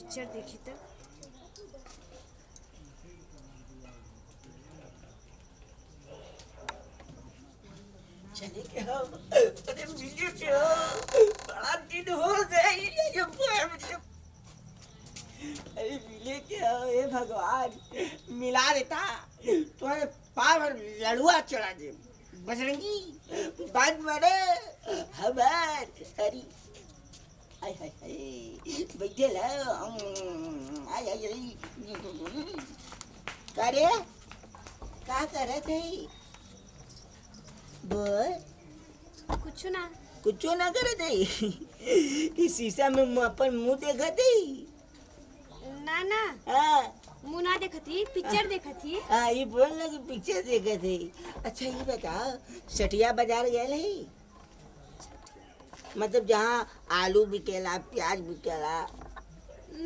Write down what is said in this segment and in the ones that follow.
Picture देखी तो चले क्या अरे मिले क्या बड़ा दिन हो गया ये मुझे अरे मिले क्या हे भगवान मिला देता तुम्हारे पार पर लड़ुआ चढ़ा दे बजरंगी बात मारे हमार अरे हाय हाय हाय बैठे ला आय आय करे क्या कर रहे थे बोल कुछ ना करे थे इस शीशा में अपन मुंह देखा थे ना ना हाँ मुँह ना देखा थी पिक्चर देखा थी। हाँ ये बोल ना कि पिक्चर देखे थे। अच्छा ये बताओ सटिया बाजार गए है मतलब जहाँ आलू बिकेला प्याज बिकेला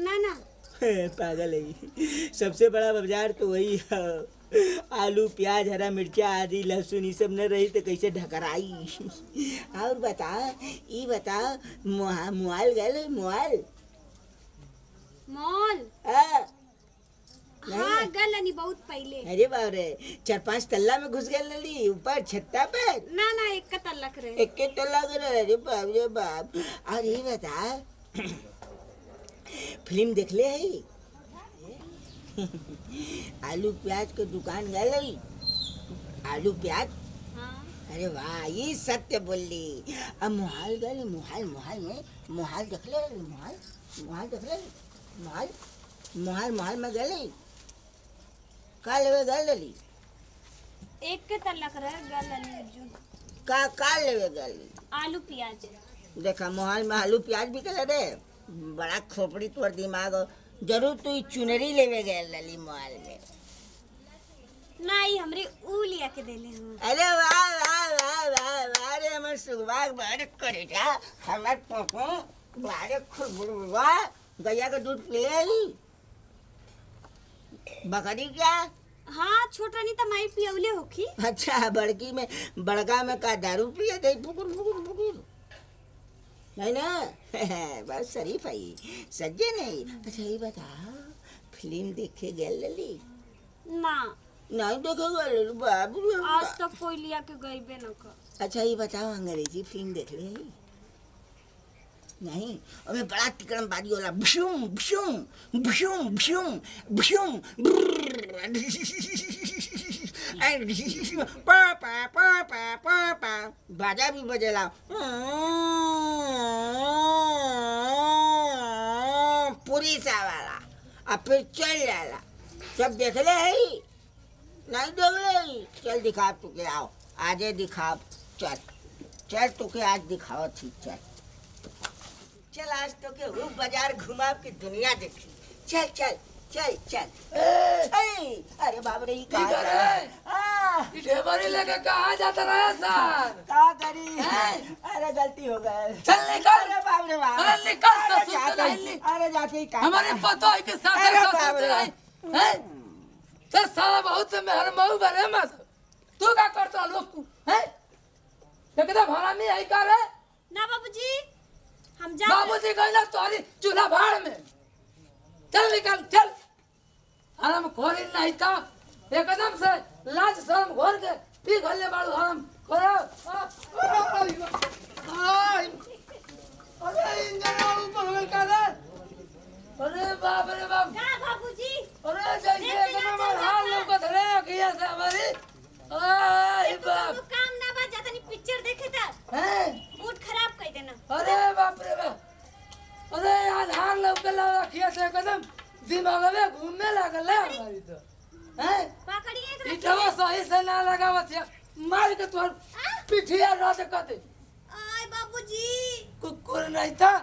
ना ना पागल है सबसे बड़ा बाजार तो वही है आलू प्याज हरा मिर्चा आदि लहसुन ये सब न रही तो कैसे ढकराई। और बता ये बता मोबाइल गए मोबाइल मॉल हाँ गलनी बहुत पहले। अरे बाप रे 4-5 तल्ला में घुस गए लली ऊपर छत्ता पर ना ना एक का तल्ला करे एक के तल्ला करे अरे बाप और ये बता फिल्म देख ले है आलू प्याज के दुकान गए आलू प्याज हाँ। अरे वाह ये सत्य बोली अब मोहाल गए मोहाल में मोहाल देख ले मोहाल देख ले मोहाल में गए का लेवे गली एक के तल्ला करे गलनी जो का लेवे गली आलू प्याज देखा मोहाल में आलू प्याज भी कर रे बड़ा खोपड़ी तोड़ दिमाग जरूर तू चुनरी लेवे गए लली मोहाल में नहीं हमरे ऊ लिया के देले हम। अरे वाह वाह वाह वाह वाह रे हमर सुगवाग बारे करे जा हमर पोपो बारे खुरबुरवा गैया का दूध पी ले बकरी क्या हाँ छोटा नहीं तो माई पियौले होखी। अच्छा बड़की में बड़का में का दारू पिए दे फुकुर नहीं ना बस शरीफ है सज्जे नहीं। अच्छा ये बता फिल्म देखे गए लली ना नहीं देखे गए बाबू आज तक कोई लिया के गई बे न कर। अच्छा ये बताओ अंग्रेजी फिल्म देख ले नहीं अबे बड़ा तिकड़म बाजी वाला भुशुम भुशुम भुशुम भुशुम भुशुम पापा पापा पापा बाजा भी बजेला पूरी सा वाला अब फिर चल जाला सब देख ले है नहीं देख ले चल दिखा तुके आओ आजे दिखा चल चल तुके आज दिखाओ ठीक चल चल आज तो के वो बाजार घुमा के दुनिया देखी चल चल चल चल अरे बाप रे ये ढेबरी लेके कहाँ जाता रहा सर क्या करी अरे गलती हो गई चल निकल अरे बाप रे बाप अरे निकल अरे जाते ही हमारे पतो है कि साथ हैं सर साला बहुत मेहर मऊ बने मत तू क्या करता लोग को हैं एकदम हरामी है का रे ना बाबूजी हम जा बाबूजी कहला तोरी चूल्हा भाड़ में चल निकल चल हराम खोरी नहीं था एकदम से लाज शर्म घोर के पी गले बाड़ू हराम खोरो अरे इंजन ऊपर हो का रे अरे बाप का बाबूजी अरे जैसे एकदम हाल लोग को धरे किया से हमारी आई बाप तो काम ना बा जाता नहीं पिक्चर देखे था हैं मूड खराब कर देना। अरे बाप रे बाप अरे आज हाल लोग के लगा किया से एकदम दिमाग में घूमने लगल है हमारी तो हैं पकड़िए एकरा इठवा सही से ना लगावत है मार के तोर पिठिया रात कते आय बाबूजी कुकुर नहीं था